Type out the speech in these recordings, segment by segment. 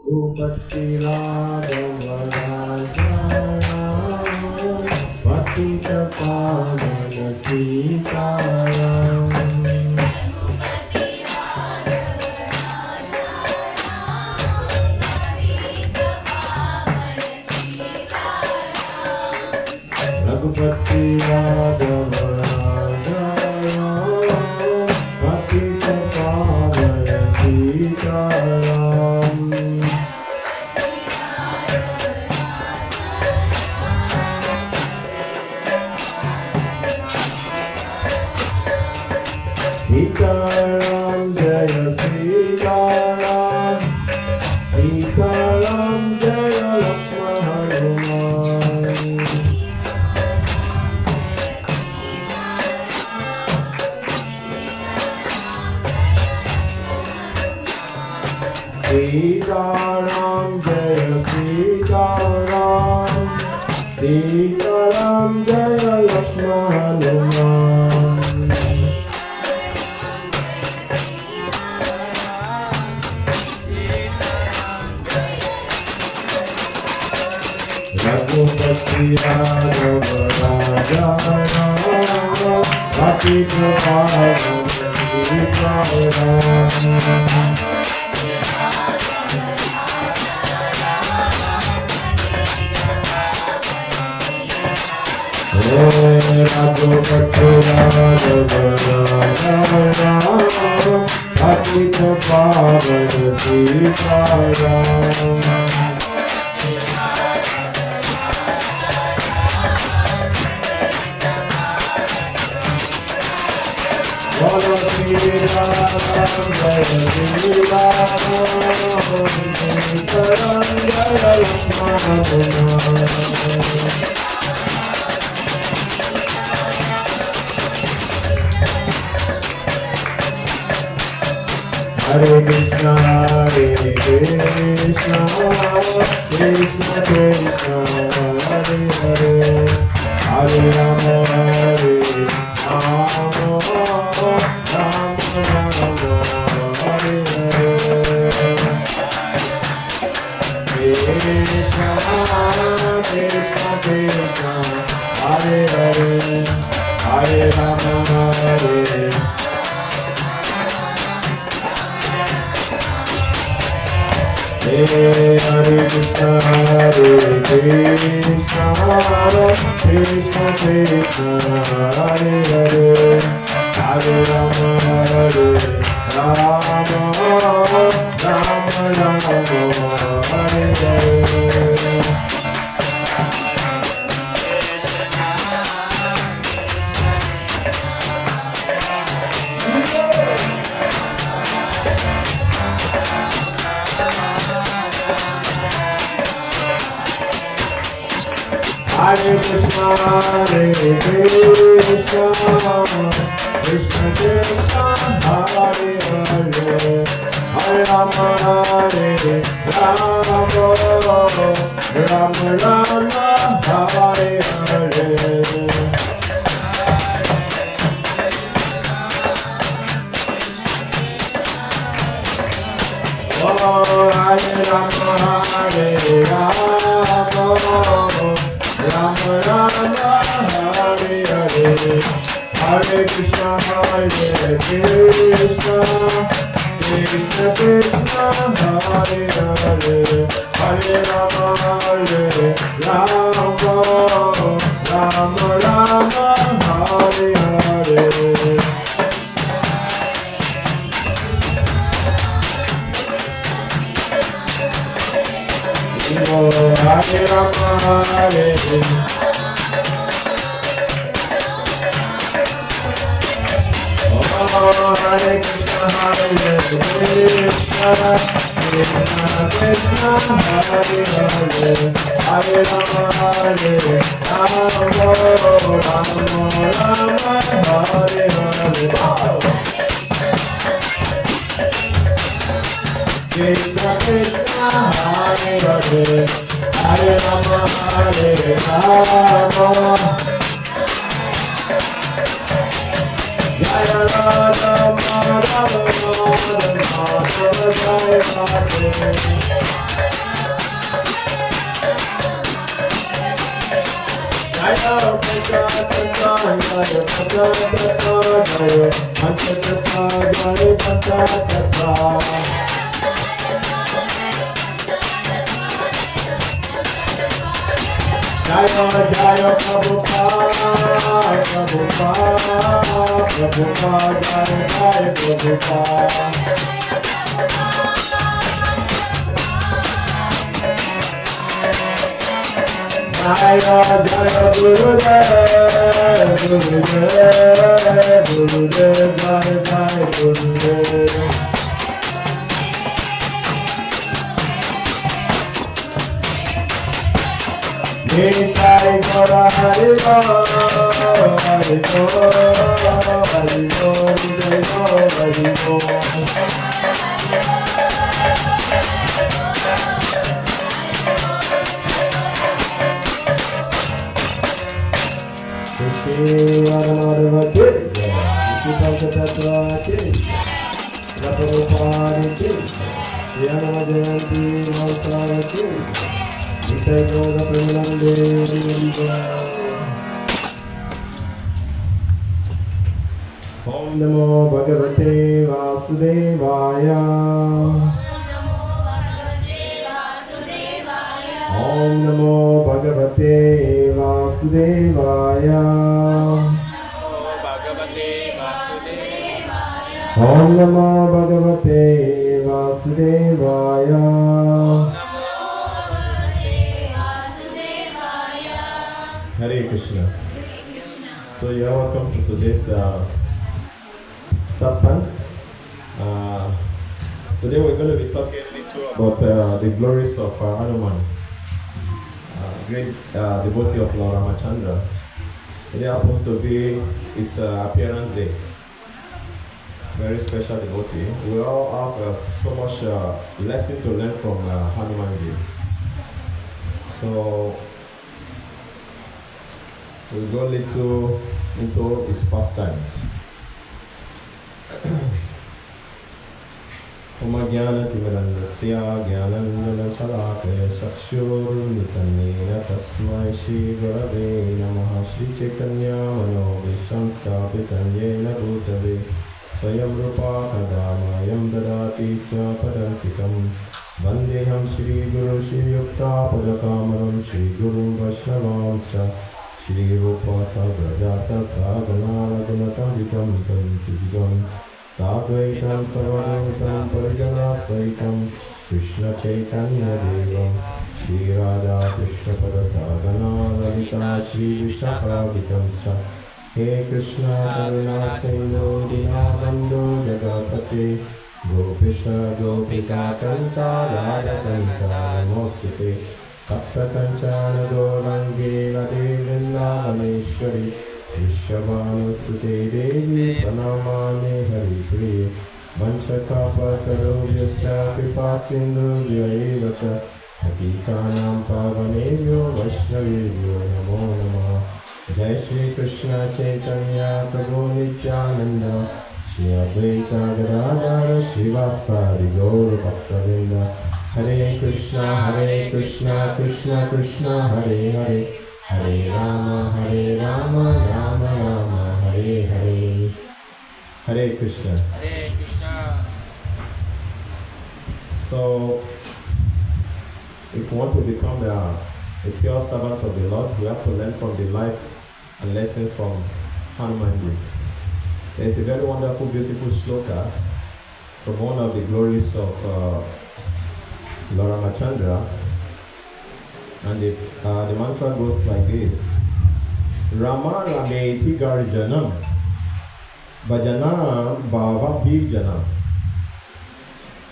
Ragupati Raghavarajaya Patita Pavana Sitaram Ragupati Raghavarajaya Patita Pavana Sitaram Sitaram Jaya Sitaram Sitaram Jaya Lakshmana Hanuman Sitaram Jaya Sitaram Sitaram Jaya Lakshmana Hanuman Ragupati Raghavarajaya Patita Pavana Sitaram Ragupati Raghavarajaya Patita Pavana Sitaram Jaya Sri Ram Jaya Sri Ram Sitaram Jaya Lakshmana Hare Krishna Hare Krishna Krishna Krishna Hare Hare Hare Rama Hare Rama Rama Rama Hare Hare Krishna Krishna Krishna Hare Hare Hare Rama Hare Hare Krishna Hare Krishna Krishna Krishna Hare Hare Hare Rama Hare Rama Rama Rama Hare Hare Hare Krishna, Hare Krishna, Krishna Krishna, Hare Hare, Hare Rama, Hare Rama, Rama Rama, Hare Hare. Oh, Hare Rama, Hare Rama, Rama Rama, Hare Hare, Hare Krishna, Hare Krishna, Krishna Krishna, Hare Hare, Hare Rama, Hare Rama, Rama Rama, Hare Hare. Hare Rama, Hare Hare Krishna, Hare Krishna, Krishna Krishna, Hare Hare, Hare Rama, Hare Rama, Rama Rama, Hare Hare. Krishna Krishna, Hare Hare, Hare Rama, Hare Rama. Jaya Radha Madhava Madhava Jaya Radha Jaya Prabhupada, Prabhupada, Prabhupada, Jaya Prabhupada. Jaya Jaya Gurudev, Gurudev, Gurudev, Jaya Jaya Gurudev. Nitai Gora Hari Bo, Hari Bo, Hari Bo, Hari Bo, Shri Radha Ki, Shri Pankaj Ki, Prabhupada Ki, Shri Jayanti Mahasaya Ki, Nitai Gaura Premanande. Om Namo Bhagavate Vasudevaya. Om Namo Bhagavate Vasudevaya. Om Namo Bhagavate Vasudevaya. Hare Krishna. So you are welcome to today's satsang. Today we're going to be talking a little about the glories of Hanuman, great devotee of Lord Ramachandra. Today happens to be his appearance day. Very special devotee. We all have so much lesson to learn from Hanuman. So we'll go a little into his pastimes. Umagyanatimirandasya Gyanandana Shalakaya Chakshurmitannena Tasmai Shri Gurave Namaha Shri Chaitanya Manovistam Stapitanyena Bhutave Swayam Rupa Kadamayam Dadati Swapadantikam Vandeham Shri Guru Shri Yukta Padakamaram Shri Guru Vaishnavamscha Shri Rupa Sagrajata Sagana Ragunata Vikam Tansidam Sadvaitam Sarvadhutam Parijana Saitam Krishna Chaitanya Devam Shri Radha Krishna Padasagana Ravita Shri Vishakhavitam Cha He Krishna Karuna Sindhu Dinabandhu Jagapati Gopisha Gopika Kanta Radha Kanta Namostute Tapta Kanchana Gorangi Radhe Vrindavaneshwari Vishwabhanusute Devi Pranamani Hari Priya Vanchakapatarobhyascha Kripasindhu Vyayevacha Patitanam Pavanebhyo Vaishnavebhyo Namo Namah Jai Shri Krishna Chaitanya Prabhu Nityananda Shri Advaita Gadadhara Srivasadi Gaura Bhaktavinda Hare Krishna, Krishna Krishna, Hare Hare Hare Rama, Rama Rama, Hare Hare. Hare Krishna. Hare Krishna. So, if we want to become a pure servant of the Lord, we have to learn from the life and lesson from Hanumanji. There is a very wonderful, beautiful shloka from one of the glories of Lord Ramachandra. And the mantra goes like this: Rama Rameti Garjanam Bhajanam Bhava Bhijanam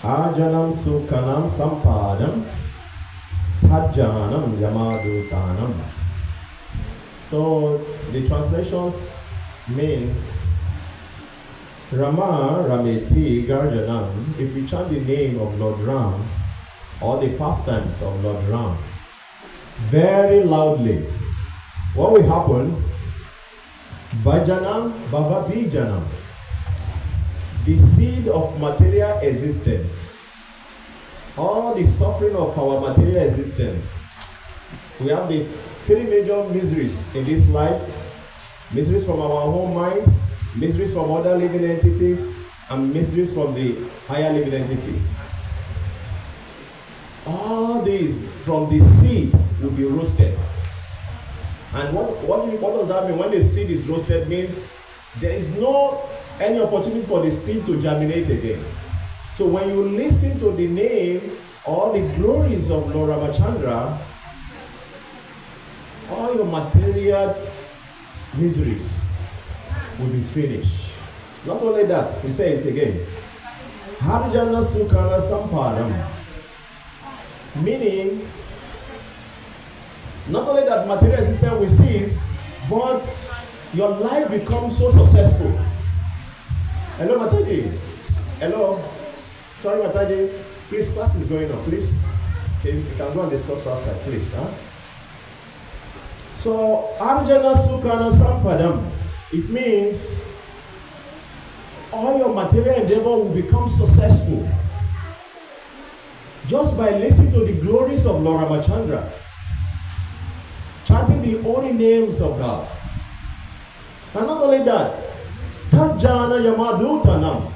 Arjanam Sukhanam Sampadam Bhajanam Yamadutanam. So the translations means Rama Rameti Garjanam. If we chant the name of Lord Ram or the pastimes of Lord Ram very loudly, what will happen? Bhajanam Bhavabijanam. The seed of material existence, all the suffering of our material existence. We have the three major miseries in this life: Miseries from our own mind, miseries from other living entities, and miseries from the higher living entity. All these from the seed will be roasted. And what does that mean? When the seed is roasted means there is no any opportunity for the seed to germinate again. So when you listen to the name or the glories of Lord Ramachandra, all your material miseries will be finished. Not only that, he says again, Harjana Sukhana Sampadam. Meaning, not only that material system will cease, but your life becomes so successful. Hello, Mataji. Hello. Sorry, Mataji. Please, class is going on, please. Okay, you can go and discuss outside, please. Huh? So, Arjana Sukhana Sampadam. It means all your material endeavor will become successful just by listening to the glories of Lord Ramachandra, chanting the holy names of God. And not only that, Tajjana Yamadutanam.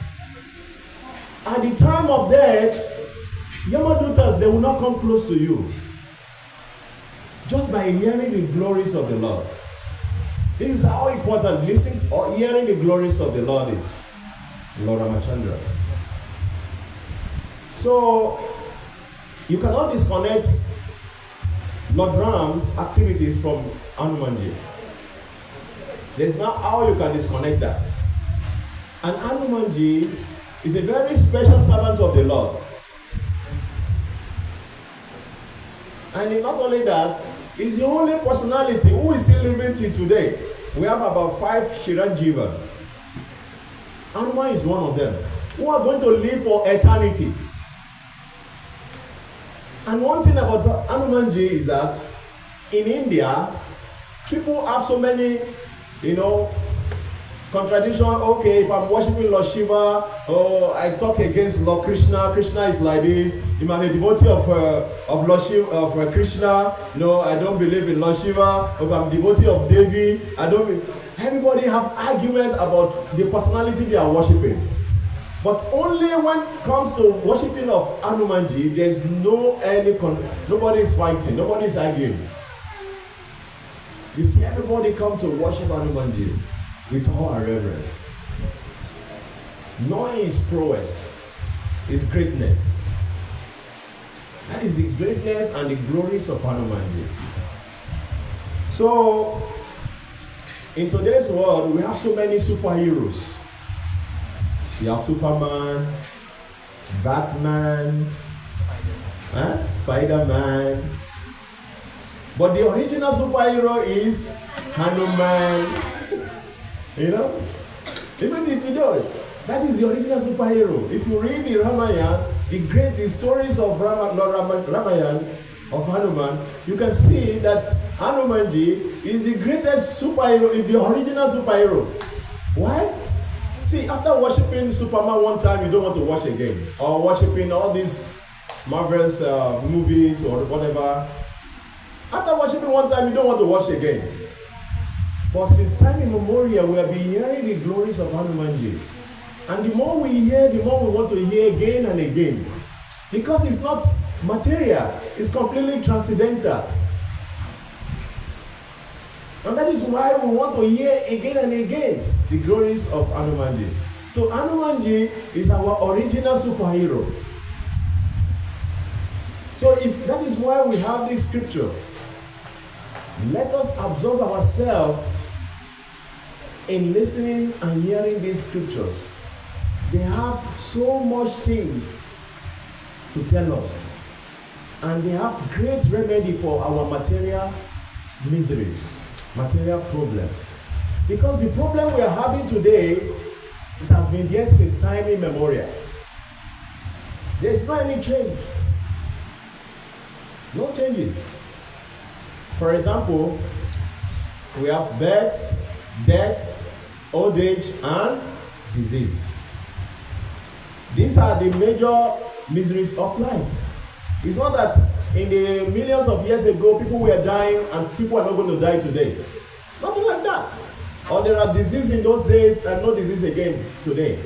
At the time of death, Yamadutas, they will not come close to you. Just by hearing the glories of the Lord. This is how important listening or hearing the glories of the Lord is. Lord Ramachandra. So, you cannot disconnect Lord Ram's activities from Hanumanji. There's not how you can disconnect that. And Hanumanji is a very special servant of the Lord. And not only that, he's the only personality who is still living till today. We have about 5 Chiranjeevan. Hanuman is one of them, who are going to live for eternity. And one thing about Hanumanji is that in India, people have so many, contradiction. Okay, if I'm worshiping Lord Shiva, I talk against Lord Krishna. Krishna is like this. If I'm a devotee of Lord Shiva, of Krishna, I don't believe in Lord Shiva. If I'm a devotee of Devi, I don't. Everybody have argument about the personality they are worshiping. But only when it comes to worshiping of Hanumanji, there's nobody is fighting, nobody is arguing. You see, everybody comes to worship Hanumanji with all our reverence, knowing his prowess, his greatness. That is the greatness and the glories of Hanumanji. So, in today's world, we have so many superheroes. You have Superman, Batman, Spider-Man. But the original superhero is Hanuman. Even today, that is the original superhero. If you read the Ramayana, the stories of Ramayana of Hanuman, you can see that Hanumanji is the greatest superhero, is the original superhero. Why? See, after worshiping Superman one time, you don't want to watch again. Or worshiping all these marvelous movies or whatever. After worshiping one time, you don't want to watch again. But since time immemorial, we have been hearing the glories of Hanumanji. And the more we hear, the more we want to hear again and again. Because it's not material, it's completely transcendental. And that is why we want to hear again and again the glories of Hanumanji. So Hanumanji is our original superhero. So if that is why we have these scriptures, let us absorb ourselves in listening and hearing these scriptures. They have so much things to tell us. And they have great remedy for our material miseries, material problem. Because the problem we are having today, it has been there since time immemorial. There is not any change. No changes. For example, we have birth, death, old age, and disease. These are the major miseries of life. It's not that in the millions of years ago, people were dying and people are not going to die today. It's nothing like that. Or there are diseases in those days and no disease again today.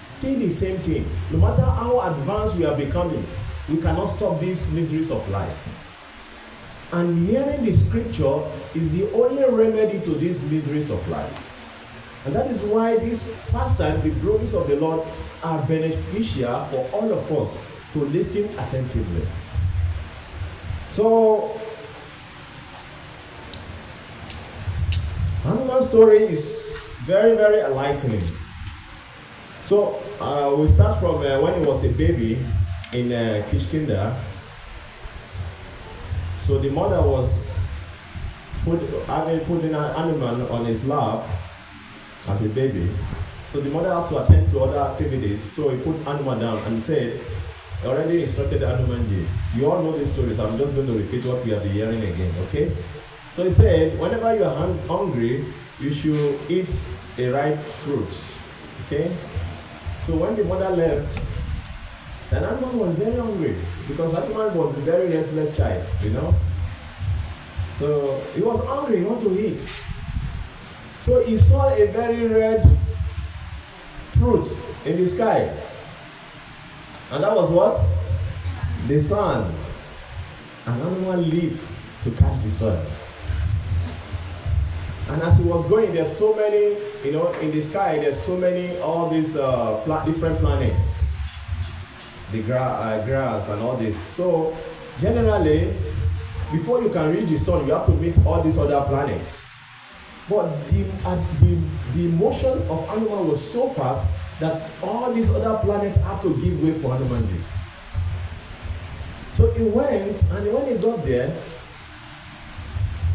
Still the same thing. No matter how advanced we are becoming, we cannot stop these miseries of life. And hearing the scripture is the only remedy to these miseries of life. And that is why these pastimes, the glories of the Lord, are beneficial for all of us to listen attentively. So, Hanuman's story is very, very enlightening. So, we start from when he was a baby in Kishkinda. So the mother was putting an animal on his lap as a baby. So the mother has to attend to other activities. So he put Hanuman down and said, he already instructed Hanumanji. You all know these stories. I'm just going to repeat what we have been hearing again, okay? So he said, whenever you are hungry, you should eat a ripe fruit, okay? So when the mother left, then Hanuman was very hungry because Hanuman was a very restless child, you know? So he was hungry, he wanted to eat. So he saw a very red fruit in the sky. And that was what? The sun. And Hanuman leaped to catch the sun. And as he was going, there's so many, you know, in the sky, there's so many, all these different planets. The grass and all this. So, generally, before you can reach the sun, you have to meet all these other planets. But the motion of Hanuman was so fast that all these other planets have to give way for Hanuman. So he went, and when he got there,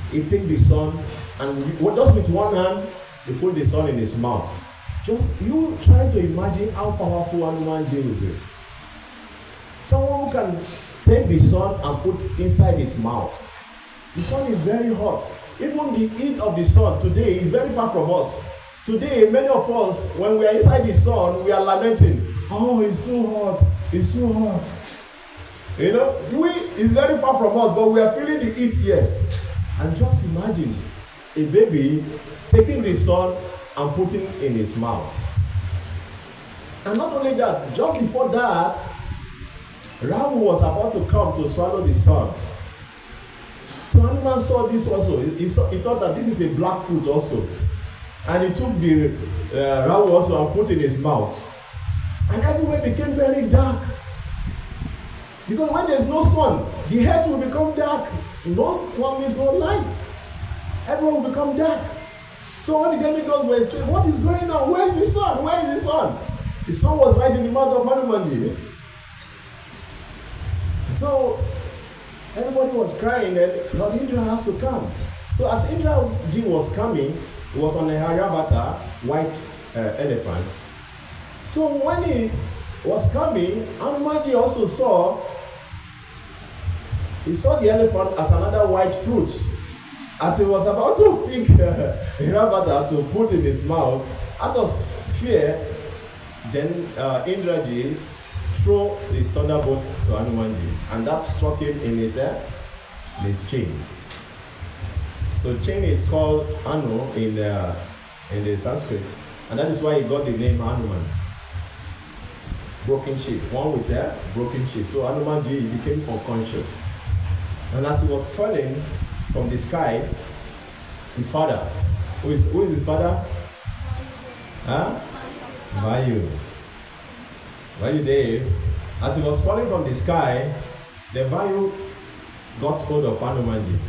he picked the sun, and just with one hand, he put the sun in his mouth. Just, you try to imagine how powerful Hanuman will be. Someone who can take the sun and put inside his mouth. The sun is very hot. Even the heat of the sun today is very far from us. Today, many of us, when we are inside the sun, we are lamenting. Oh, it's too hot. It's too hot. You know, it's very far from us, but we are feeling the heat here. And just imagine a baby taking the sun and putting it in his mouth. And not only that, just before that, Rahu was about to come to swallow the sun. So Hanuman saw this also. He thought that this is a black fruit also. And he took the Rahu also and put it in his mouth. And everywhere became very dark. Because when there's no sun, the earth will become dark. No sun means no light. Everyone will become dark. So all the demigods were saying, what is going on? Where is the sun? Where is the sun? The sun was right in the mouth of Hanuman. So everybody was crying that Lord Indra has to come. So as Indra was coming, he was on a Aryabhata, white elephant. So when he was coming, Hanumanji also saw the elephant as another white fruit. As he was about to pick Aryabhata to put in his mouth, out of fear, then Indraji threw his thunderbolt to Hanumanji, and that struck him in his chin. So chin is called Anu in the Sanskrit, and that is why he got the name Hanuman. Broken sheep, one with a broken sheep. So Hanumanji became unconscious, and as he was falling from the sky, his father, who is his father? Vayu Dev, as he was falling from the sky, the Vayu got hold of Hanumanji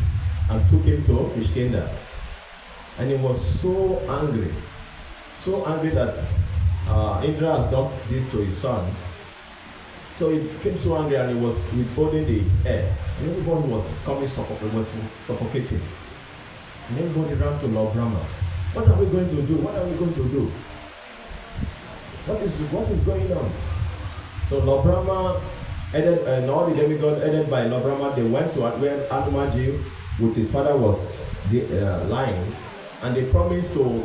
and took him to Kishkinda. And he was so angry that Indra has done this to his son. So he became so angry and he was withholding the air. And everybody was suffocating. And everybody ran to Lord Brahma. What are we going to do? What are we going to do? What is going on? So Lord Brahma, and all the demigods headed by Lord Brahma, they went to where Hanumanji with his father was lying, and they promised to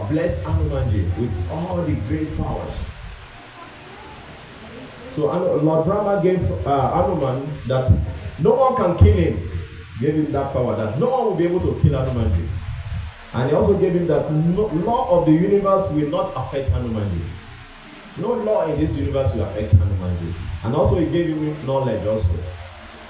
bless Hanumanji with all the great powers. So Lord Brahma gave Hanuman that no one can kill him. Gave him that power that no one will be able to kill Hanumanji. And he also gave him that no law of the universe will not affect Hanumanji. No law in this universe will affect Hanumanji. And also he gave him knowledge also.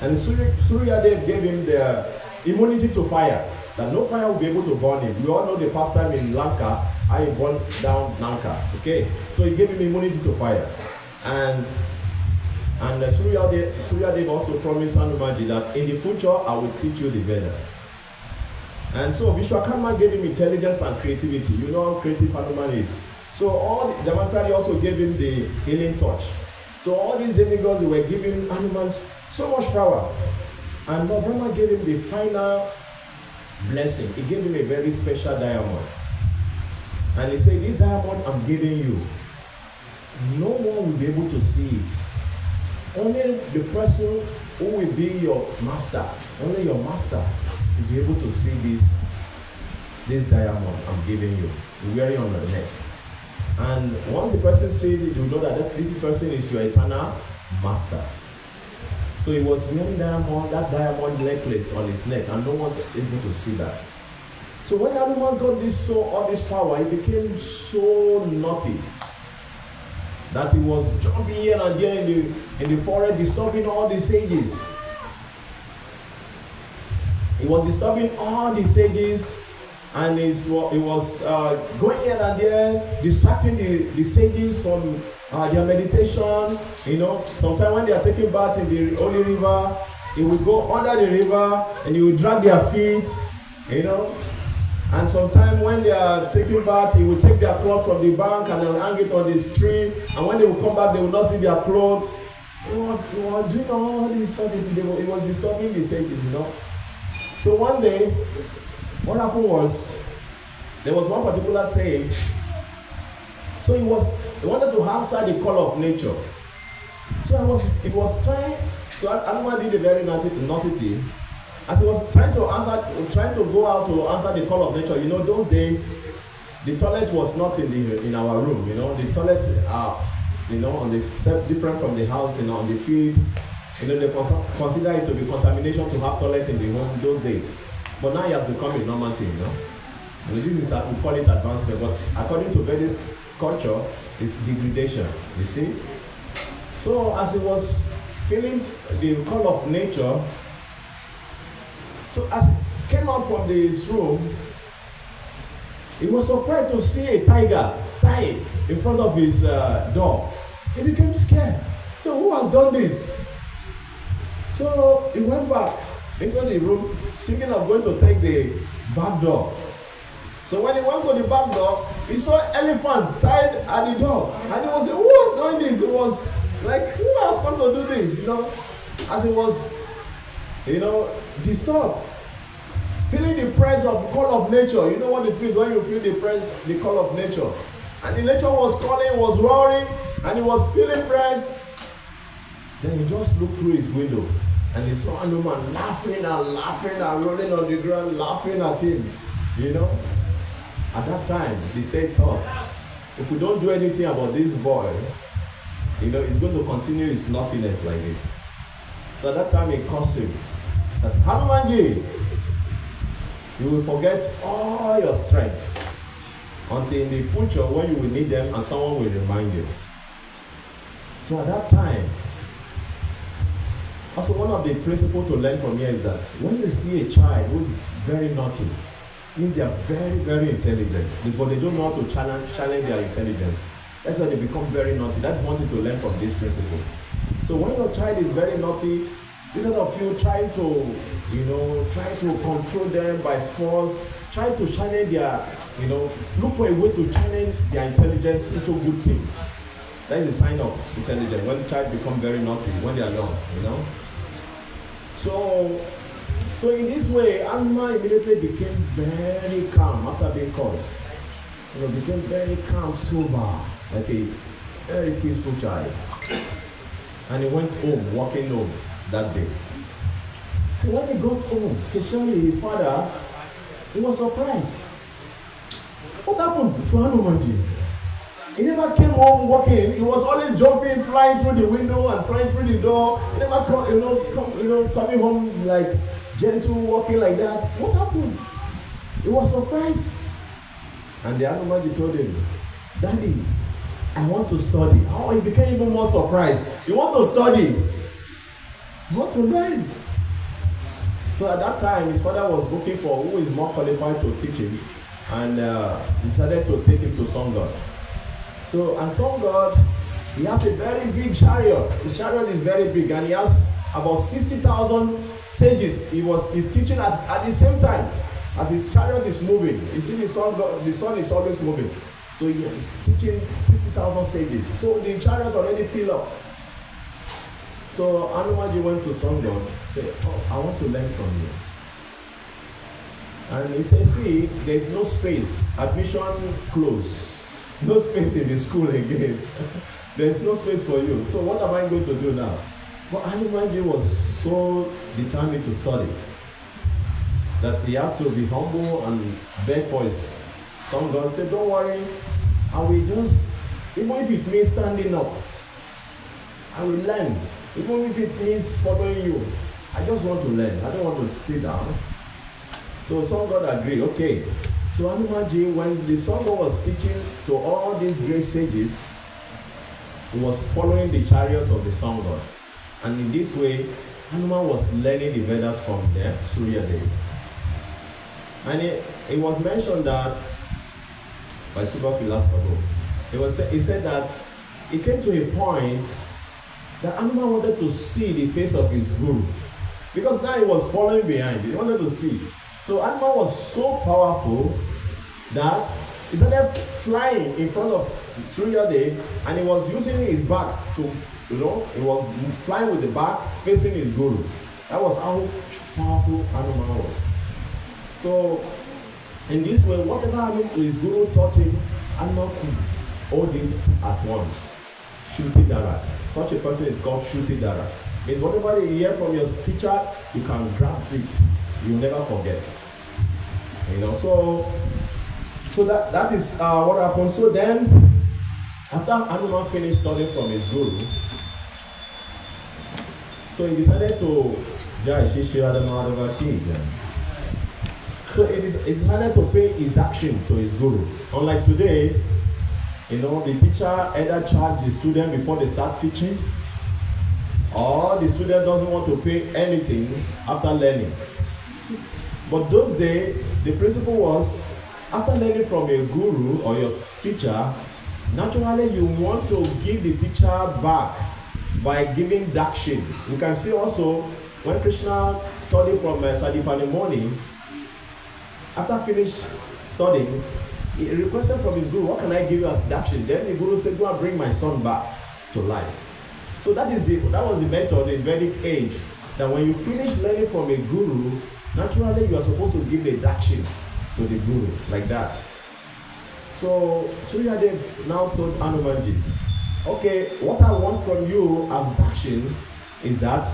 And Suryadev gave him the immunity to fire. That no fire will be able to burn him. We all know the past time in Lanka, how he burned down Lanka. Okay? So he gave him immunity to fire. And Suryadev also promised Hanumanji that in the future I will teach you the Veda. And so Vishwakarma gave him intelligence and creativity. You know how creative Hanuman is. So Jamantari also gave him the healing touch. So all these demigods, they were giving Hanuman so much power. And Lord Brahma gave him the final blessing. He gave him a very special diamond. And he said, this diamond I'm giving you, no one will be able to see it. Only the person who will be your master, only your master will be able to see this diamond I'm giving you. You wear it on your neck. And once the person sees it, you know that this person is your eternal master. So he was wearing that diamond necklace on his neck, and no one was able to see that. So when Hanuman got all this power, he became so naughty that he was jumping here and there in the forest, disturbing all the sages. He was disturbing all the sages, and he was going here and there, distracting the sages from their meditation. You know, sometimes when they are taking bath in the holy river, he would go under the river and he would drag their feet, you know. And sometimes when they are taking bath, he would take their clothes from the bank and hang it on the tree. And when they would come back, they would not see their clothes. He was doing all this stuff. He was disturbing the sages, you know. So one day, what happened was, there was one particular saying. So he wanted to answer the call of nature. So he was trying. So Hanuman did a very naughty thing. As he was trying to go out to answer the call of nature, you know, those days, the toilet was not in our room. You know, the toilets are, you know, different from the house, you know, on the field. You know, they consider it to be contamination to have toilet in the home those days. But now it has become a normal thing, you know. And this is, we call it advancement, but according to Vedic culture, it's degradation, you see. So as he was feeling the call of nature, so as he came out from this room, he was surprised to see a tiger tied in front of his door. He became scared. So who has done this? So he went back into the room, thinking of going to take the back door. So when he went to the back door, he saw an elephant tied at the door. And he was like, who was doing this? It was like, who has come to do this? You know, as he was, you know, disturbed. Feeling the press of call of nature. You know what it means when you feel the call of nature. And the nature was calling, was roaring, and he was feeling press. Then he just looked through his window. And he saw Hanuman laughing and rolling on the ground, laughing at him. You know? At that time, the sage thought, if we don't do anything about this boy, you know, he's going to continue his naughtiness like this. So at that time, he cursed him. That Hanumanji, you will forget all your strength until in the future when you will need them and someone will remind you. So at that time, also one of the principles to learn from here is that when you see a child who is very naughty, it means they are very, very intelligent, but they don't know how to challenge their intelligence. That's why they become very naughty. That's one thing to learn from this principle. So when your child is very naughty, instead of you trying to, you know, try to control them by force, try to channel their, you know, look for a way to channel their intelligence into good things. That is a sign of intelligence. When the child becomes very naughty, when they are young, you know. So in this way, Hanuman immediately became very calm after being cursed. You know, became very calm, sober, like a very peaceful child. And he went home, walking home that day. So when he got home, Keshari, his father, he was surprised. What happened to Hanumanji? He never came home walking. He was always jumping, flying through the window and flying through the door. He never coming home like gentle, walking like that. What happened? He was surprised. And the Hanumanji told him, Daddy, I want to study. Oh, he became even more surprised. You want to study? You want to learn? So at that time, his father was looking for who is more qualified to teach him, and decided to take him to Sun God. So, and Sun God, he has a very big chariot. His chariot is very big, and he has about 60,000 sages. He's teaching at the same time as his chariot is moving. You see, the sun is always moving. So he is teaching 60,000 sages. So the chariot already filled up. So Hanumanji went to Sun God, said, oh, I want to learn from you. And he said, see, there is no space. Admission closed. No space in the school again. There is no space for you. So what am I going to do now? But Hanumanji was so determined to study that he has to be humble and beg for his Sun God. Said, don't worry, I will just, even if it means standing up, I will learn. Even if it means following you, I just want to learn. I don't want to sit down. So Sun God agreed, okay. So Hanumanji, when the Sun God was teaching to all these great sages, he was following the chariot of the Sun God. And in this way, Hanuman was learning the Vedas from the Surya Dev. And it was mentioned that by super philosopher, he said that it came to a point that Hanuman wanted to see the face of his guru. Because now he was following behind. He wanted to see. So Hanuman was so powerful that he started flying in front of Surya Dev, and he was using his back to, he was flying with the back facing his guru. That was how powerful Hanuman was. So, in this way, whatever his guru taught him, Hanuman could hold it at once. Shruti Dhara. Such a person is called Shruti Dhara. Means whatever you hear from your teacher, you can grasp it. You'll never forget. So that is what happened. So then, after Hanuman finished studying from his guru, so he decided to So it's harder to pay his action to his guru. Unlike today, the teacher either charge the student before they start teaching, or the student doesn't want to pay anything after learning. But those days, the principle was, after learning from a guru or your teacher, naturally you want to give the teacher back by giving dakshin. You can see also, when Krishna studied from Sadipani Muni, after finished studying, he requested from his guru, what can I give you as dakshin? Then the guru said, go and bring my son back to life. So that was the method in Vedic age, that when you finish learning from a guru, naturally you are supposed to give the dakshin to the guru, like that. So Suryadev now told Hanumanji, okay, what I want from you as dakshin is that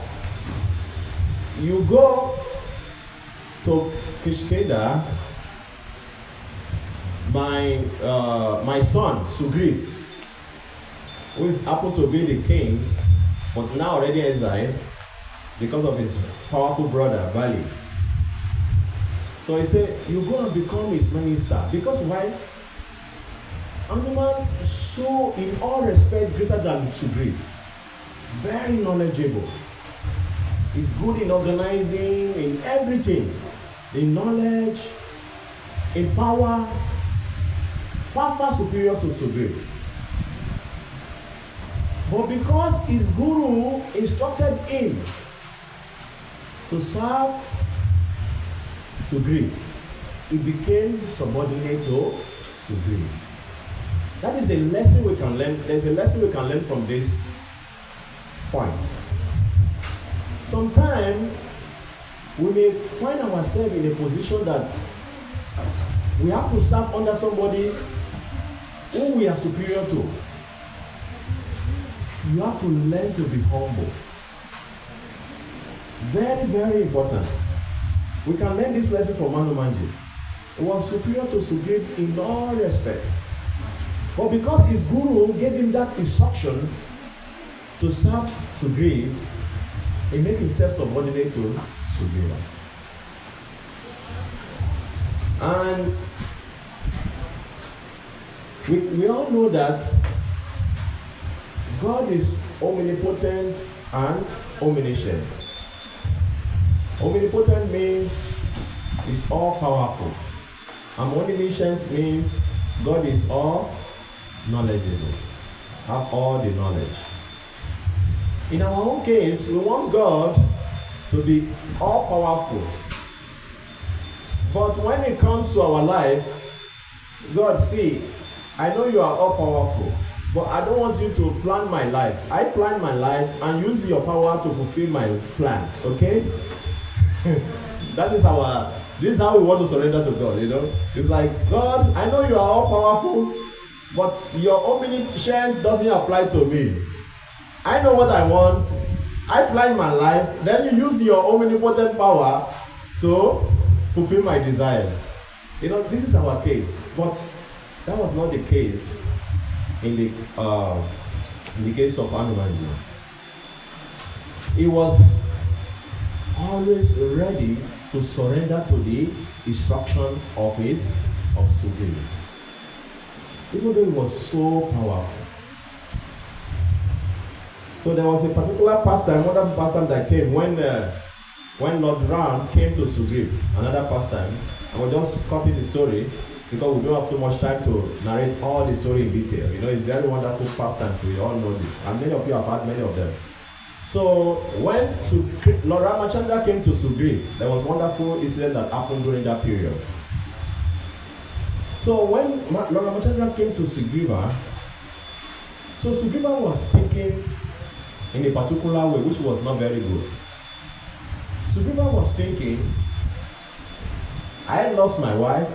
you go to Kishkeda, my son Sugriv, who is happened to be the king, but now already exiled because of his powerful brother Bali. So he said, you go and become his minister. Because why? Hanuman so in all respect greater than Sugriv. Very knowledgeable. He's good in organizing, in everything. In knowledge, in power, far superior to Sugriv. But because his guru instructed him to serve Sugriv, he became subordinate to Sugriv. That is a lesson we can learn. There's a lesson we can learn from this point. Sometimes we may find ourselves in a position that we have to serve under somebody who we are superior to. You have to learn to be humble. Very, very important. We can learn this lesson from Hanumanji. He was superior to Sugriv in all respect. But because his guru gave him that instruction to serve Sugriv, he made himself subordinate to Sugriva. And we all know that God is omnipotent and omniscient. Omnipotent means He's all powerful. And omniscient means God is all knowledgeable, have all the knowledge. In our own case, we want God to be all powerful. But when it comes to our life, God, see, I know you are all powerful, but I don't want you to plan my life. I plan my life and use your power to fulfill my plans, okay? This is how we want to surrender to God, you know? It's like, God, I know you are all powerful, but your omniscience doesn't apply to me. I know what I want. I plan my life. Then you use your omnipotent power to fulfill my desires. You know, this is our case. But that was not the case in the case of Hanuman. He was always ready to surrender to the instruction of Sugriva. Even though he was so powerful. So there was a particular pastime, another pastime that came when Lord Ram came to Sugriva, another pastime. And we're just cutting the story because we don't have so much time to narrate all the story in detail. You know, it's very wonderful pastimes, we all know this. And many of you have had many of them. So when Lord Ramachandra came to Sugriva, there was wonderful incident that happened during that period. So when Lord Ramachandra came to Sugriva, so Sugriva was thinking in a particular way, which was not very good. Sugriva was thinking, I lost my wife,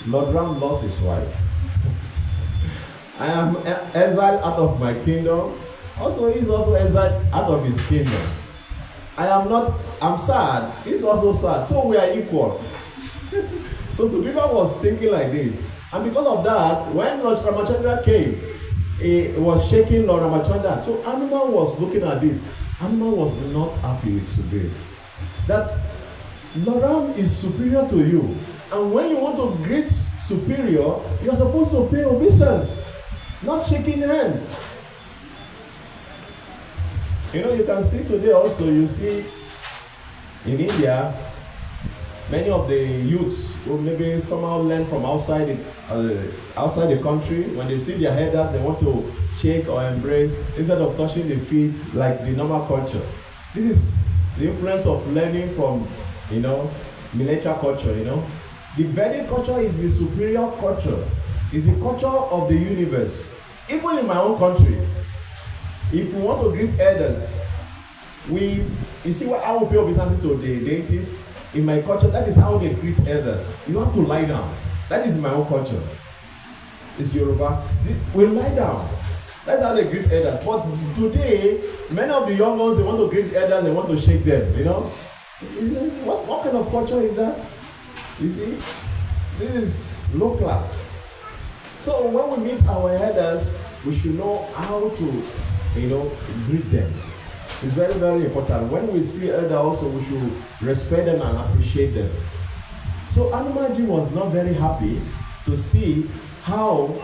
Lord Ram lost his wife. I am exiled out of my kingdom. Also, he's also exiled out of his kingdom. I'm sad, he's also sad, so we are equal. So Sugriva was thinking like this. And because of that, when Lord Ramachandra came, he was shaking Lord Ramachandra. So Hanuman was looking at this. Hanuman was not happy with Sugriva. That Lord Ram is superior to you. And when you want to greet superior, you're supposed to pay obeisance, not shaking hands. You know, you can see today also, you see in India, many of the youths who maybe somehow learn from outside the country, when they see their elders, they want to shake or embrace instead of touching the feet like the normal culture. This is the influence of learning from, you know, miniature culture, you know. The Vedic culture is the superior culture. It's the culture of the universe. Even in my own country, if we want to greet elders, you see how we pay obeisance to the deities. In my culture, that is how they greet elders. You have to lie down. That is my own culture. It's Yoruba. We lie down. That's how they greet elders. But today, many of the young ones, they want to greet elders, they want to shake them, you know. What kind of culture is that? You see? This is low class. So when we meet our elders, we should know how to, you know, greet them. It's very, very important. When we see elders also, we should respect them and appreciate them. So Hanumanji was not very happy to see how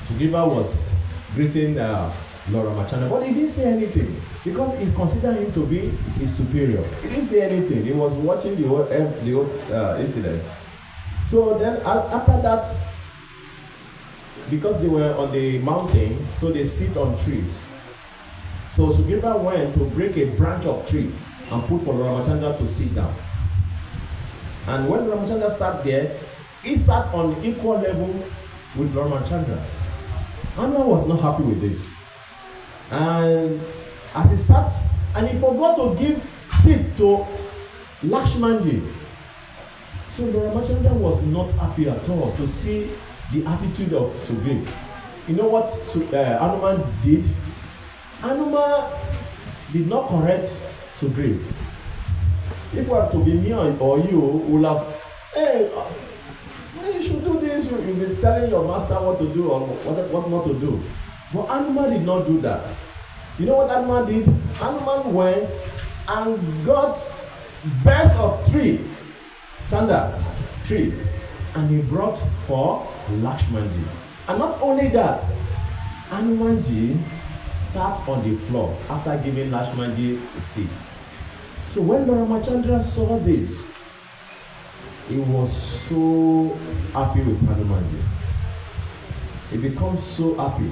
Sugriva was greeting Lord Ramachandra, but he didn't say anything because he considered him to be his superior. He didn't say anything. He was watching the whole incident. So then after that, because they were on the mountain, so they sit on trees. So Sugriva went to break a branch of tree and put for Ramachandra to sit down. And when Ramachandra sat there, he sat on equal level with Ramachandra. Hanuman was not happy with this. And as he sat, and he forgot to give seat to Lakshmanji. So Ramachandra was not happy at all to see the attitude of Sugriva. You know what Hanuman did? Hanuman did not correct Sugriva. If we have to be me or you, we'll have, hey, you should do this. You'll be telling your master what to do or what not to do. But Hanuman did not do that. You know what Hanuman did? Hanuman went and got best of 3 sandal tree, and he brought for Lakshmanji. And not only that, Hanumanji sat on the floor after giving Lakshmanji a seat. So when Lord Ramachandra saw this, he was so happy with Hanumanji. He becomes so happy.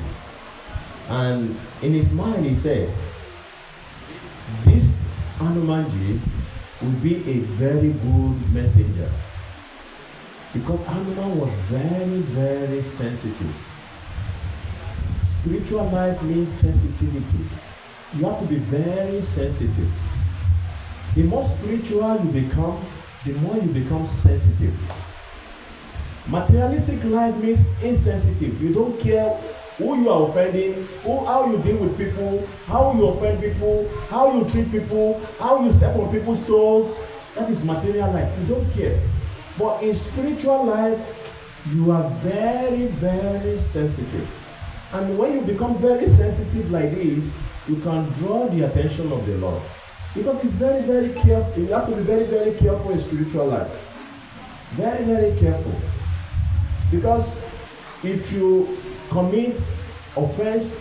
And in his mind he said, this Hanumanji will be a very good messenger. Because Hanuman was very, very sensitive. Spiritual life means sensitivity. You have to be very sensitive. The more spiritual you become, the more you become sensitive. Materialistic life means insensitive. You don't care who you are offending, how you deal with people, how you offend people, how you treat people, how you step on people's toes. That is material life. You don't care. But in spiritual life, you are very, very sensitive. And when you become very sensitive like this, you can draw the attention of the Lord. Because it's very, very careful. You have to be very, very careful in spiritual life. Very, very careful. Because if you commit offense,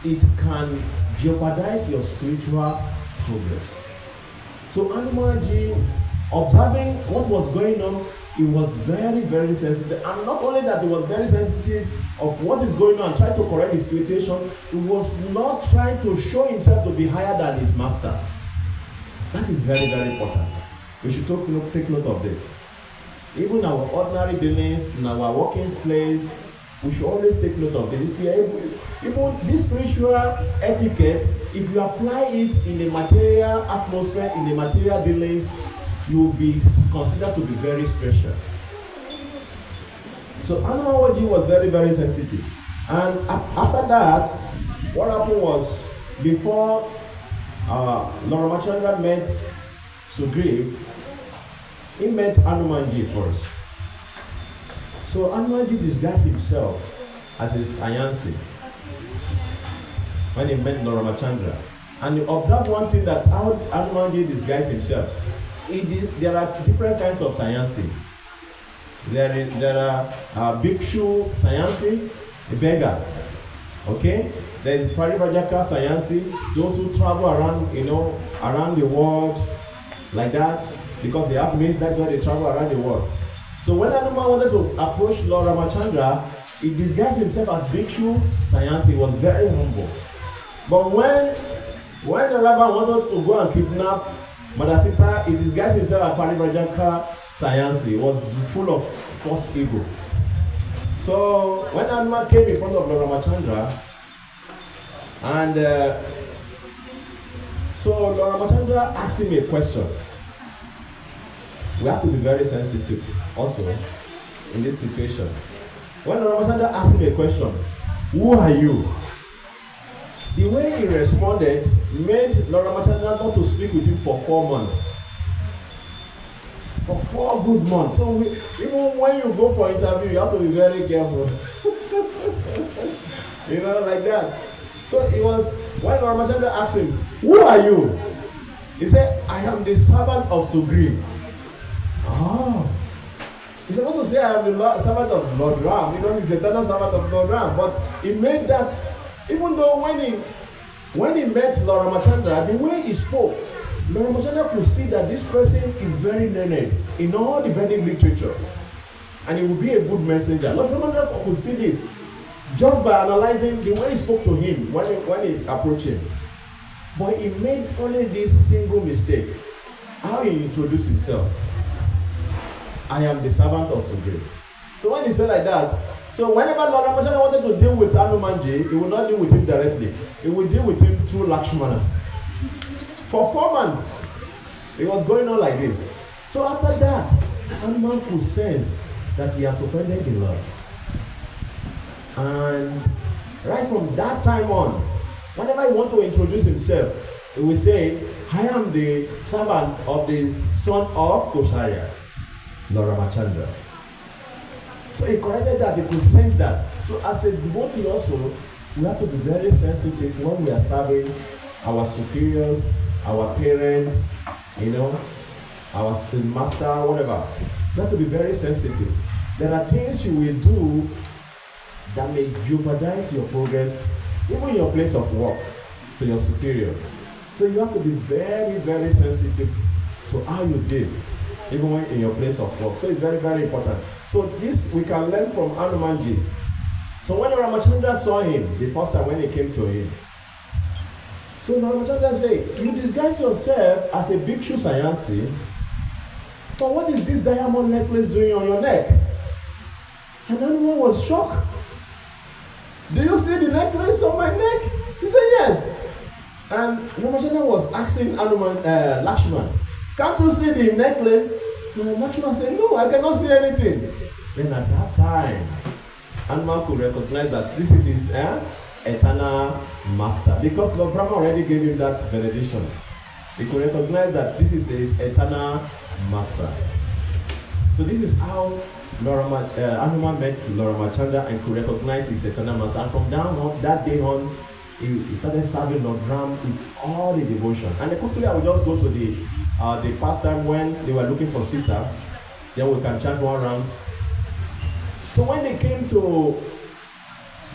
it can jeopardize your spiritual progress. So Hanumanji, observing what was going on, he was very, very sensitive. And not only that, he was very sensitive of what is going on, trying to correct the situation. He was not trying to show himself to be higher than his master. That is very, very important. We should take note of this. Even our ordinary dealings, in our working place, we should always take note of this. If you are able, even this spiritual etiquette, if you apply it in a material atmosphere, in the material dealings, you will be considered to be very special. So Hanumanji was very, very sensitive. And after that, what happened was, before Lord Ramachandra met Sugriv, he met Hanumanji first. So Hanumanji disguised himself as his Ayansi when he met Lord Ramachandra. And you observe one thing, that how Hanumanji disguised himself. There are different kinds of Sannyasi. There are Bhikshu Sannyasi, a beggar. Okay? There is Parivrajaka Sannyasi, those who travel around, around the world like that, because they have means, that's why they travel around the world. So when Hanuman wanted to approach Lord Ramachandra, he disguised himself as Bhikshu Sannyasi. He was very humble. But when the Ravan wanted to go and kidnap Mother Sita, he disguised himself as Parivrajaka Sannyasi. He was full of false ego. So when Hanuman came in front of Lord Ramachandra, and so Lord Ramachandra asked him a question. We have to be very sensitive also in this situation. When Lord Ramachandra asked him a question, who are you? The way he responded made Lord Ramachandra not to speak with him for 4 months. For 4 good months. So even when you go for interview, you have to be very careful. Like that. So it was, when Lord Ramachandra asked him, who are you? He said, I am the servant of Sugriv. Oh. He's supposed to say, I am the servant of Lord Ram, because he's the eternal servant of Lord Ram. But he made that, even though when he met Lord Ramachandra, the way he spoke, Lord Ramachandra could see that this person is very learned in all the Vedic literature. And he will be a good messenger. Lord Ramachandra could see this just by analyzing the way he spoke to him when he approached him. But he made only this single mistake. How he introduced himself. I am the servant of Sugriv. So when he said like that, so whenever Lord Ramachandra wanted to deal with Hanumanji, he would not deal with him directly. He would deal with him through Lakshmana. For 4 months, it was going on like this. So after that, Hanuman could sense that he has offended the Lord. And right from that time on, whenever he wants to introduce himself, he will say, I am the servant of the son of Kosharya, Lord Ramachandra. So he corrected that, if we sense that. So as a devotee also, we have to be very sensitive when we are serving our superiors, our parents, our master, whatever. You have to be very sensitive. There are things you will do that may jeopardize your progress, even in your place of work, to your superior. So you have to be very, very sensitive to how you deal, even when in your place of work. So it's very, very important. So this we can learn from Hanumanji. So when Ramachandra saw him, the first time when he came to him, so Ramachandra said, you disguise yourself as a Bhikshu Sannyasi, but what is this diamond necklace doing on your neck? And Hanuman was shocked. Do you see the necklace on my neck? He said, yes. And Ramachandra was asking Hanuman, Lakshman, can't you see the necklace? And Lakshman said, no, I cannot see anything. Then at that time, Hanuman could recognize that this is his eternal master. Because Lord Brahma already gave him that benediction. He could recognize that this is his eternal master. So this is how Hanuman met Lord Ramachandra and could recognize his eternal master. And from that day on, he started serving Lord Ram with all the devotion. And quickly I will just go to the past time when they were looking for Sita. Then we can chant one round. So when they came to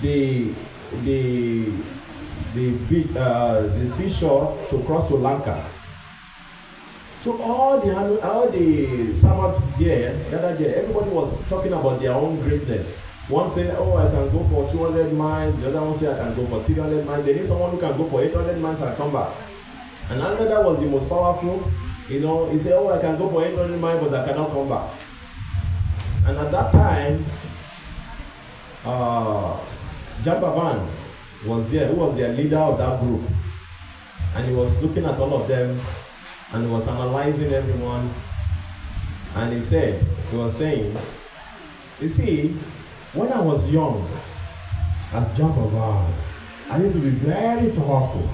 the seashore to cross to Lanka, so all the servants there, everybody was talking about their own greatness. One said, oh, I can go for 200 miles. The other one said, I can go for 300 miles. They need someone who can go for 800 miles and come back. And another was the most powerful. He said, oh, I can go for 800 miles, but I cannot come back. And at that time, Jambavan was there, who was their leader of that group. And he was looking at all of them, and he was analyzing everyone. And he was saying, you see, when I was young, as Jambavan, I used to be very powerful.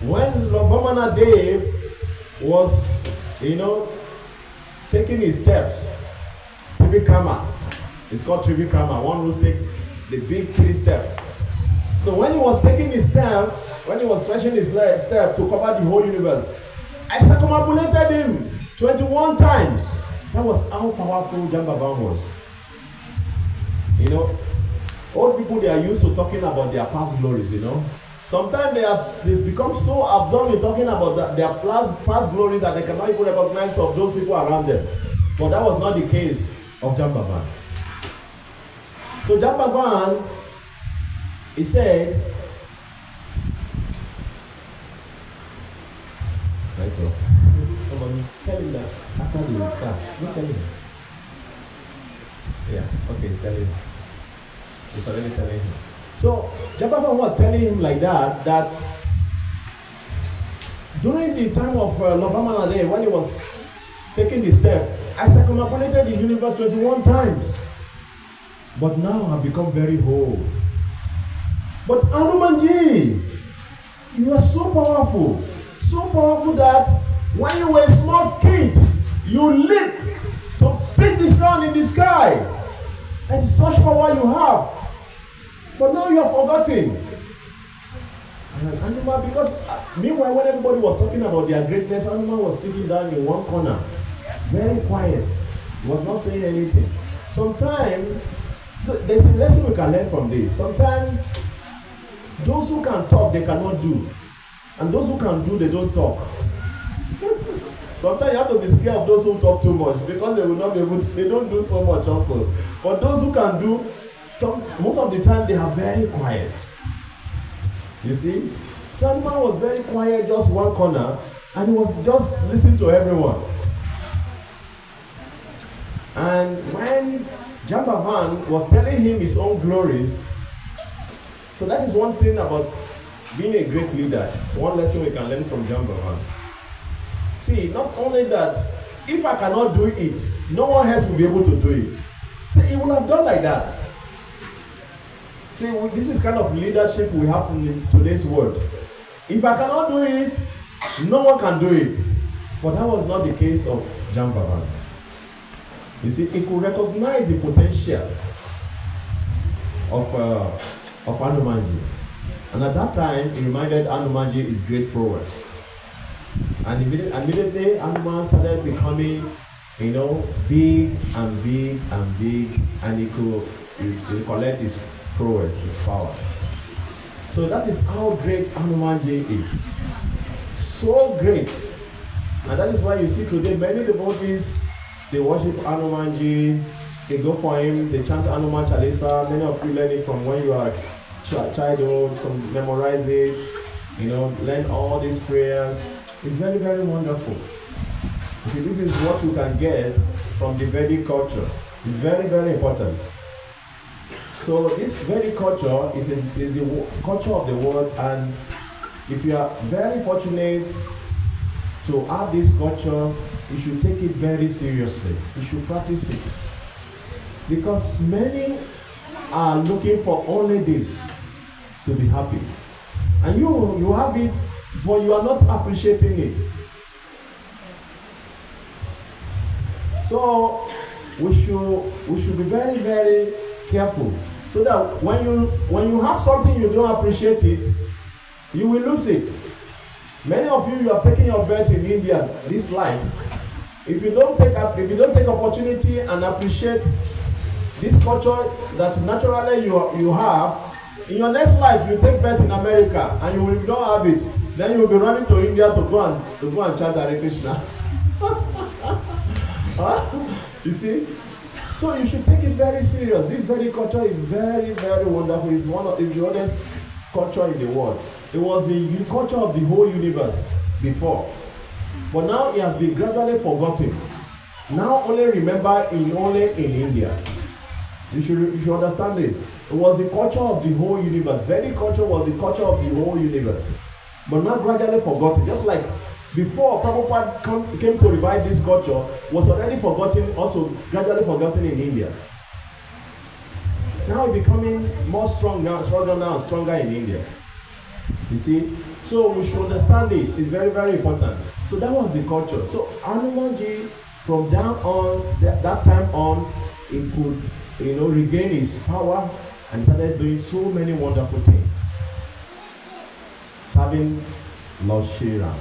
When Lord Vamana Dev was, taking his steps, Trivikrama, it's called Trivikrama, one who takes the big 3 steps. So when he was taking his steps, when he was stretching his step to cover the whole universe, I circumambulated him 21 times. That was how powerful Jambavan was. Old people, they are used to talking about their past glories, Sometimes they've become so absorbed in talking about their past glories that they cannot even recognize of those people around them. But that was not the case of Jambavan. So Jambavan, he said, somebody tell him that after the class, look at him. Yeah, okay, he's telling him. He's already telling him. So Jambavan was telling him like that during the time of Lord Vamana Dev, when he was taking the step, I circumambulated the universe 21 times. But now I've become very whole. But Hanumanji, you are so powerful that when you were a small kid, you leap to beat the sun in the sky. That's such power you have. But now you have forgotten. And Hanuman, because meanwhile when everybody was talking about their greatness, Hanuman was sitting down in one corner, very quiet. He was not saying anything. Sometimes, so there's a lesson we can learn from this. Sometimes, those who can talk, they cannot do. And those who can do, they don't talk. Sometimes you have to be scared of those who talk too much because they will not be able to, they don't do so much also. But those who can do, most of the time they are very quiet. You see? So Hanuman was very quiet, just one corner, and he was just listening to everyone. And when Jambavan was telling him his own glories, so that is one thing about being a great leader. One lesson we can learn from Jambavan. See, not only that, if I cannot do it, no one else will be able to do it. See, he would have done like that. See, this is kind of leadership we have in today's world. If I cannot do it, no one can do it. But that was not the case of Jambavan. You see, he could recognize the potential of Hanumanji. And at that time, he reminded Hanumanji his great prowess. And immediately Hanuman started becoming, big and big and big, and he collect his prowess, his power. So that is how great Hanumanji is. So great. And that is why you see today many devotees, they worship Hanumanji, they go for him, they chant Hanuman Chalisa. Many of you learn it from when you are childhood, some memorize it, learn all these prayers. It's very, very wonderful. You see, this is what you can get from the Vedic culture. It's very, very important. So this Vedic culture is the culture of the world, and if you are very fortunate to have this culture, you should take it very seriously. You should practice it. Because many are looking for only this, to be happy. And you have it, but you are not appreciating it. So we should be very, very careful, so that when you have something you don't appreciate it, you will lose it. Many of you have taken your birth in India this life. If you don't take opportunity and appreciate this culture that naturally you have, in your next life you take birth in America and you will not have it. Then you will be running to India to go and chant Hare Krishna. You see? So you should take it very serious. This very culture is very, very wonderful. It's the oldest culture in the world. It was the culture of the whole universe before. But now it has been gradually forgotten. Now only remember only in India. You should understand this. It was the culture of the whole universe. Vedic culture was the culture of the whole universe. But now gradually forgotten. Just like before Prabhupada came to revive this culture, was already forgotten, also gradually forgotten in India. Now it's becoming stronger now and stronger in India. You see? So we should understand this. It's very, very important. So that was the culture. So Hanumanji, from that time on, he could, regain his power and started doing so many wonderful things. Serving Lord Shri Ram.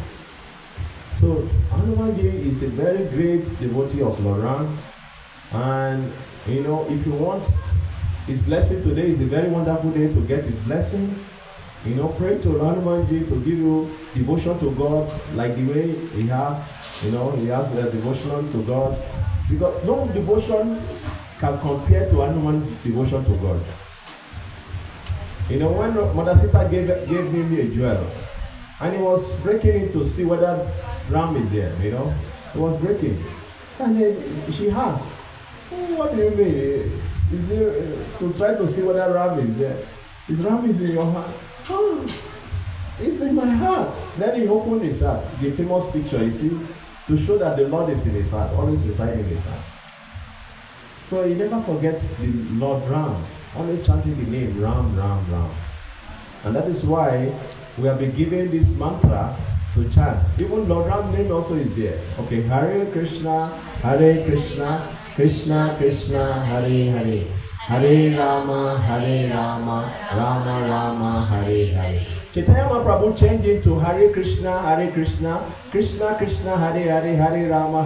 So Hanumanji is a very great devotee of Lord Ram. And, if you want his blessing today, is a very wonderful day to get his blessing. Pray to Hanumanji to give you devotion to God like the way he has. He has a devotion to God. Because no devotion can compare to Hanuman's devotion to God. When Mother Sita gave him a jewel, and he was breaking it to see whether Ram is there, he was breaking. And then she asked, what do you mean? Is it to try to see whether Ram is there? Is Ram in your heart? Oh, it's in my heart. Then he opened his heart, the famous picture, you see, to show that the Lord is in his heart, always residing in his heart. So he never forgets the Lord Ram, always chanting the name Ram, Ram, Ram. And that is why we have been given this mantra to chant. Even Lord Ram's name also is there. Okay, Hare Krishna, Krishna Krishna, Hare Hare. Hare Rama, Rama Rama, Hare Hare. Chaitanya Mahaprabhu changed it to Hare Krishna, Krishna Krishna, Hare Hare, Hare Rama,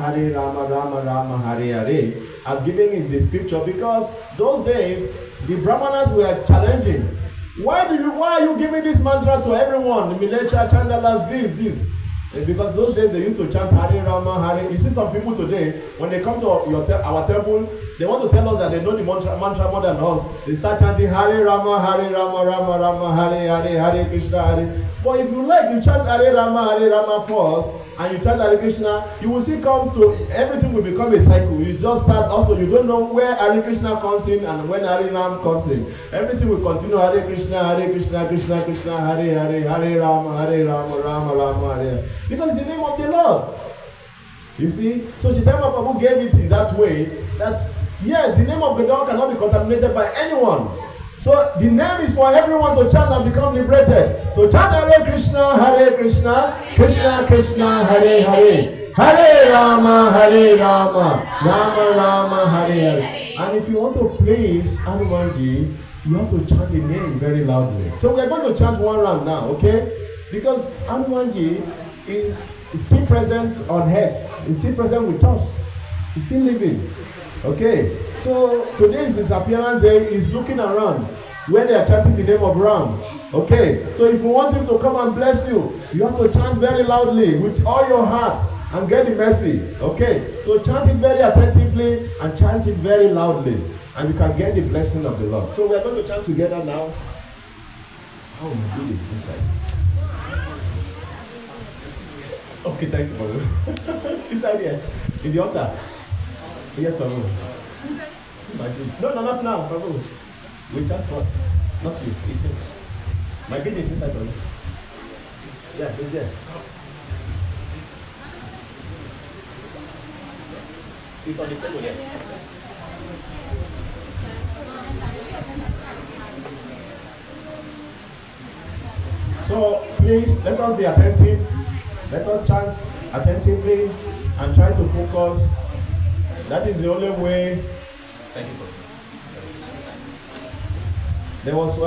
Rama Rama, Hare Hare, as given in the scripture, because those days the Brahmanas were challenging. Why are you giving this mantra to everyone? The Milecha, Chandalas, this. Because those days they used to chant Hare Rama, Hare. You see some people today, when they come to our temple, they want to tell us that they know the mantra more than us. They start chanting Hare Rama, Rama Rama, Hare Hare, Hare Krishna, Hare. But if you like, you chant Hare Rama first, and you chant Hare Krishna, you will see everything will become a cycle. You just start also, you don't know where Hare Krishna comes in and when Hare Ram comes in. Everything will continue Hare Krishna, Krishna Krishna, Hare Hare, Hare Rama, Rama Rama, Hare. Because it's the name of the Lord. You see? So Chaitanya Mahaprabhu gave it in that way that, yes, the name of the Lord cannot be contaminated by anyone. So the name is for everyone to chant and become liberated. So chant Hare Krishna, Krishna Krishna, Hare Hare. Hare Rama, Rama Rama, Hare Hare. And if you want to praise Hanumanji, you have to chant the name very loudly. So we are going to chant one round now, okay? Because Hanumanji is He's still present on earth. He's still present with us. He's still living. Okay. So today is his appearance day. He's looking around when they are chanting the name of Ram. Okay. So if you want him to come and bless you, you have to chant very loudly with all your heart and get the mercy. Okay. So chant it very attentively and chant it very loudly, and you can get the blessing of the Lord. So we are going to chant together now. Oh my goodness, inside. Okay, thank you, Pablo. Inside here, in the altar. Yes, Pablo. No, not now, Pablo. We chat first. Not you, it's him. My goodness, inside, Pablo. Yeah, it's there. It's on the table there. So, please, let us be attentive. Let us chant attentively and try to focus. That is the only way. Thank you. There was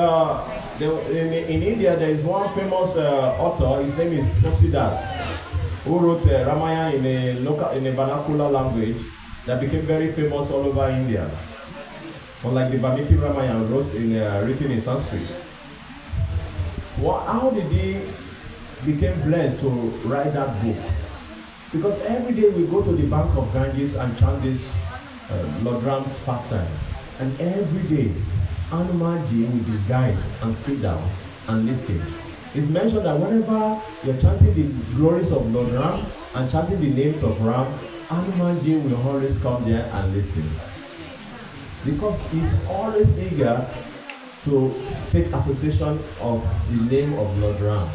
in India there is one famous author. His name is Tulsidas, who wrote Ramayana in a vernacular language that became very famous all over India. Unlike the Valmiki Ramayana written in Sanskrit. How did he became blessed to write that book? Because every day we go to the bank of Ganges and chant this Lord Ram's pastime, and every day Hanumanji will disguise and sit down and listen. It's mentioned that whenever you're chanting the glories of Lord Ram and chanting the names of Ram, Hanumanji will always come there and listen, because he's always eager to take association of the name of Lord Ram.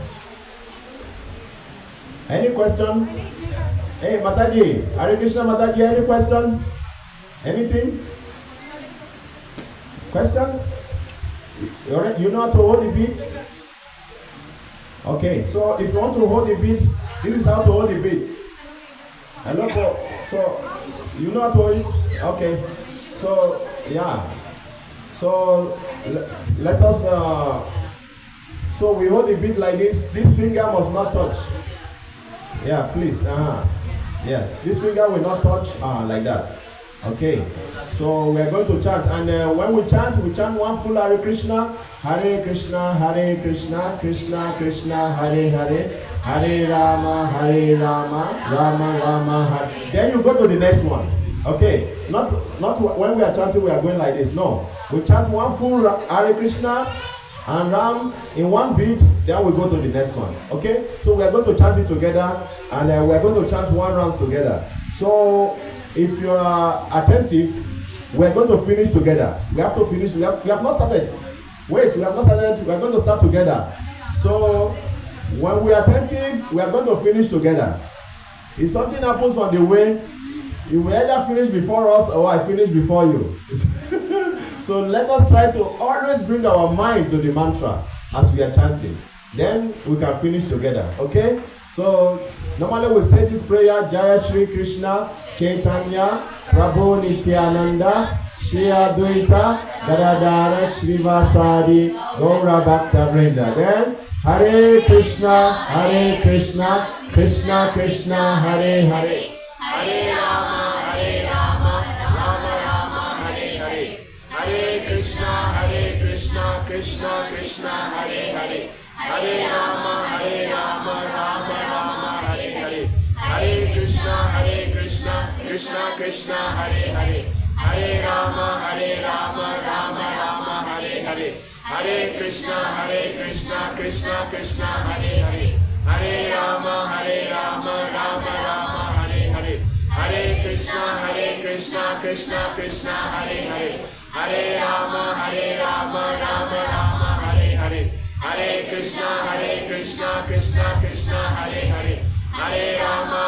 Any question? Hey, Mataji, Hare Krishna Mataji, any question? Anything? Question? You know how to hold the beat? Okay, so if you want to hold the beat, this is how to hold the beat. Hello, so you know how to hold it? Okay, so yeah. So let us, so we hold the beat like this. This finger must not touch. Yeah, please. Yes, this finger will not touch like that. Okay, so we are going to chant, and when we chant one full Hare Krishna, Hare Krishna, Hare Krishna, Krishna Krishna, Hare Hare, Hare Rama, Rama Rama, Hare. Then you go to the next one. Okay, not when we are chanting we are going like this. No, we chant one full Hare Krishna and Ram in one beat, then we go to the next one. Okay, so we are going to chant it together, and we are going to chant one round together. So if you are attentive, we are going to finish together. We have to finish. We have not started. Wait, we have not started. We are going to start together. So when we are attentive, we are going to finish together. If something happens on the way, you will either finish before us or I finish before you. So let us try to always bring our mind to the mantra as we are chanting. Then we can finish together. Okay? So normally we say this prayer: Jaya Shri Krishna Chaitanya Prabhu Nityananda Shri Advaita Gadadara Srivasadi Gaura Bhakta Vrinda. Then Hare Krishna, Krishna Krishna, Hare Hare, Hare Rama, Rama Rama, Hare Hare, Hare Krishna, Krishna Krishna, Hare Hare, Hare Rama, Rama Rama, Hare Hare, Hare Krishna, Krishna Krishna, Hare Hare, Hare Rama, Rama Rama, Hare Hare, Hare Krishna, Krishna Krishna, Hare Hare, Hare Rama, Rama Rama, Hare Hare, Hare Krishna, Krishna Krishna, Hare Hare, Hare Rama, Rama Rama, Hare Hare, Hare Krishna, Krishna Krishna, Hare Hare, Hare Rama,